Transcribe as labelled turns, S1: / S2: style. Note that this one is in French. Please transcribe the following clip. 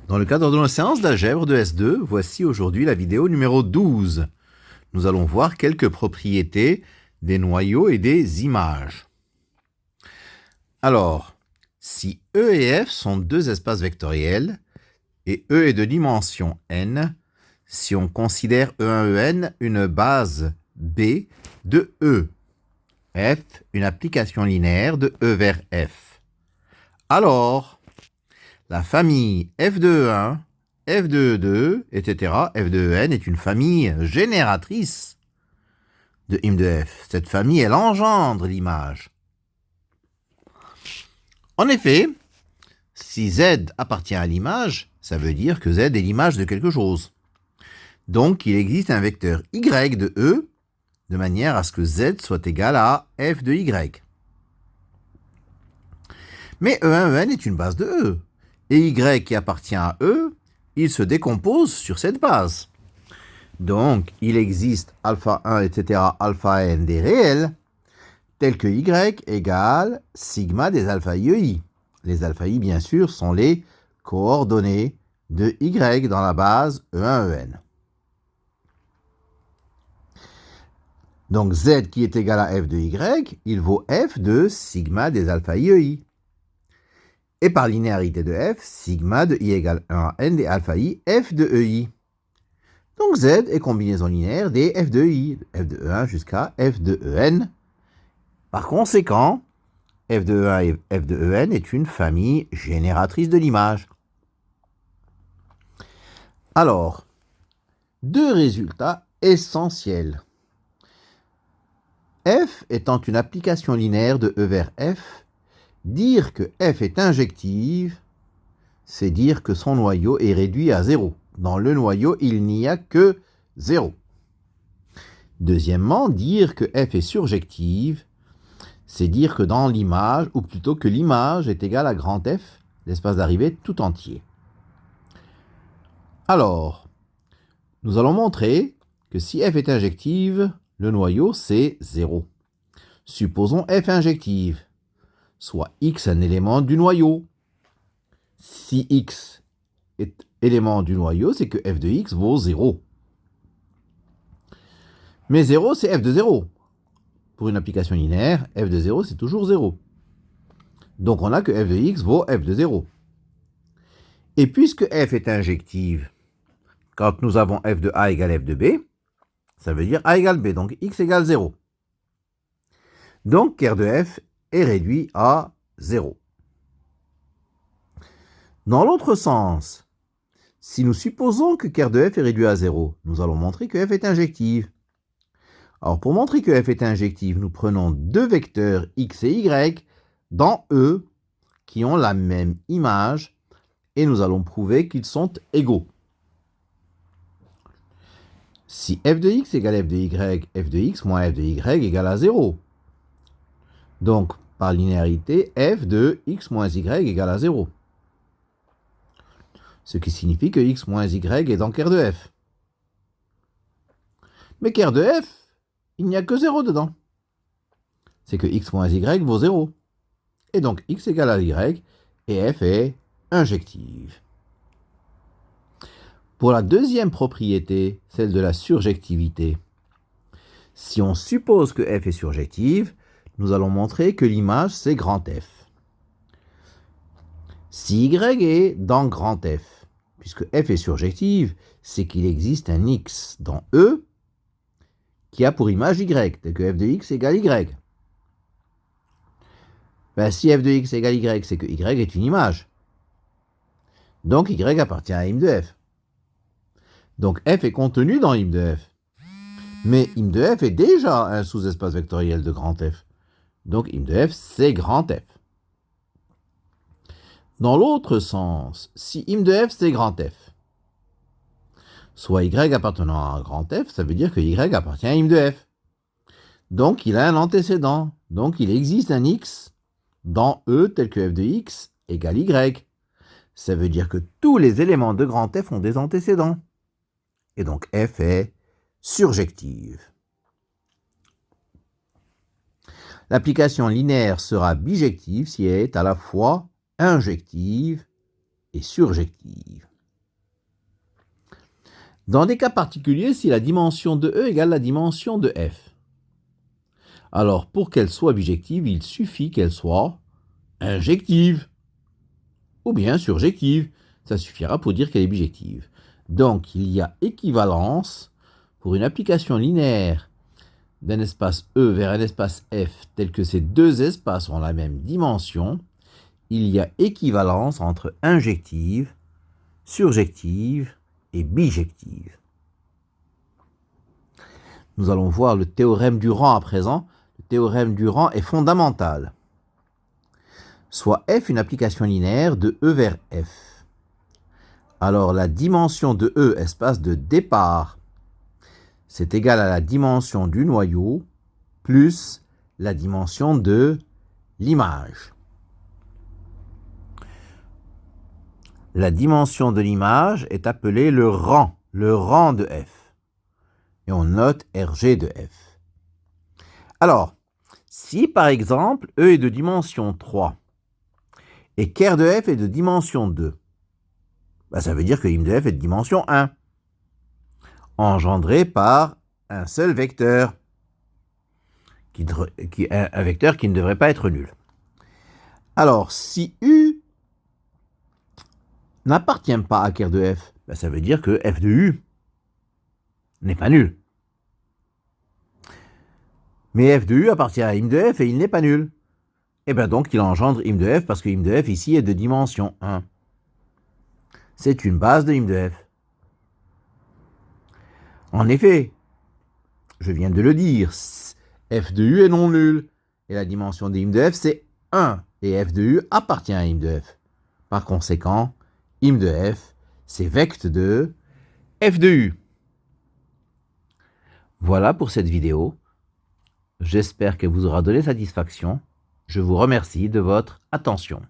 S1: Dans le cadre de nos séances d'algèbre de S2, voici aujourd'hui la vidéo numéro 12. Nous allons voir quelques propriétés des noyaux et des images. Alors, si E et F sont deux espaces vectoriels, et E est de dimension n, si on considère E1, En une base B de E, F une application linéaire de E vers F, alors la famille F de E1, F de E2, etc., F de En est une famille génératrice de im de F. Cette famille, elle engendre l'image. En effet, si Z appartient à l'image, ça veut dire que Z est l'image de quelque chose. Donc, il existe un vecteur Y de E, de manière à ce que Z soit égal à F de Y. Mais E1, En est une base de E. Et Y qui appartient à E, il se décompose sur cette base. Donc, il existe alpha 1, etc., alpha n des réels, tels que Y égale sigma des alpha i EI. Les alpha i, bien sûr, sont les coordonnées de Y dans la base E1, En. Donc, Z qui est égal à F de Y, il vaut F de sigma des alpha i EI. Et par linéarité de F, sigma de I égale 1 à N des alpha i, F de EI. Donc Z est combinaison linéaire des F de I, F de E1 jusqu'à F de En. Par conséquent, F de E1 et F de En est une famille génératrice de l'image. Alors, deux résultats essentiels. F étant une application linéaire de E vers F, dire que F est injective, c'est dire que son noyau est réduit à 0. Dans le noyau, il n'y a que 0. Deuxièmement, dire que F est surjective, c'est dire que dans l'image, ou plutôt que l'image est égale à grand F, l'espace d'arrivée tout entier. Alors, nous allons montrer que si F est injective, le noyau c'est 0. Supposons F injective, soit X un élément du noyau. Si X est élément du noyau, c'est que F de X vaut 0. Mais 0, c'est F de 0. Pour une application linéaire, F de 0, c'est toujours 0. Donc on a que F de X vaut F de 0. Et puisque F est injective, quand nous avons F de A égale F de B, ça veut dire A égale B, donc X égale 0. Donc ker de F est réduit à 0. Dans l'autre sens, si nous supposons que ker de F est réduit à 0, nous allons montrer que F est injective. Alors pour montrer que F est injective, nous prenons deux vecteurs X et Y dans E qui ont la même image et nous allons prouver qu'ils sont égaux. Si F de X égale F de Y, F de X moins F de Y égale à 0. Donc, par linéarité, F de X moins Y égale à 0. Ce qui signifie que X moins Y est dans ker de F. Mais ker de F, il n'y a que 0 dedans. C'est que X moins Y vaut 0. Et donc X égale à Y, et F est injective. Pour la deuxième propriété, celle de la surjectivité, si on suppose que F est surjective, nous allons montrer que l'image c'est grand F. Si Y est dans grand F, puisque F est surjective, c'est qu'il existe un X dans E qui a pour image Y, tel que F de X égale Y. Ben, si F de X égale Y, c'est que Y est une image. Donc Y appartient à im de F. Donc F est contenu dans im de F. Mais im de F est déjà un sous-espace vectoriel de grand F. Donc im de F, c'est grand F. Dans l'autre sens, si im de F, c'est grand F, soit Y appartenant à grand F, ça veut dire que Y appartient à im de F. Donc il a un antécédent. Donc il existe un X dans E tel que F de X égale Y. Ça veut dire que tous les éléments de grand F ont des antécédents. Et donc F est surjective. L'application linéaire sera bijective si elle est à la fois injective et surjective. Dans des cas particuliers, si la dimension de E égale la dimension de F. Alors, pour qu'elle soit bijective, il suffit qu'elle soit injective. Ou bien surjective. Ça suffira pour dire qu'elle est bijective. Donc, il y a équivalence pour une application linéaire d'un espace E vers un espace F tel que ces deux espaces ont la même dimension. Il y a équivalence entre injective, surjective et bijective. Nous allons voir le théorème du rang à présent. Le théorème du rang est fondamental. Soit F une application linéaire de E vers F. Alors la dimension de E, espace de départ, c'est égal à la dimension du noyau plus la dimension de l'image. La dimension de l'image est appelée le rang de F. Et on note RG de F. Alors, si par exemple E est de dimension 3 et qu'R de F est de dimension 2, ça veut dire que im de F est de dimension 1, engendré par un seul vecteur, un vecteur qui ne devrait pas être nul. Alors, si U n'appartient pas à qu'R de F, ça veut dire que F de U n'est pas nul. Mais F de U appartient à im de F et il n'est pas nul. Et bien donc il engendre im de F parce que im de F ici est de dimension 1. C'est une base de im de F. En effet, je viens de le dire, F de U est non nul. Et la dimension de im de F c'est 1. Et F de U appartient à im de F. Par conséquent, im de F c'est vecte de F de U. Voilà pour cette vidéo. J'espère qu'elle vous aura donné satisfaction. Je vous remercie de votre attention.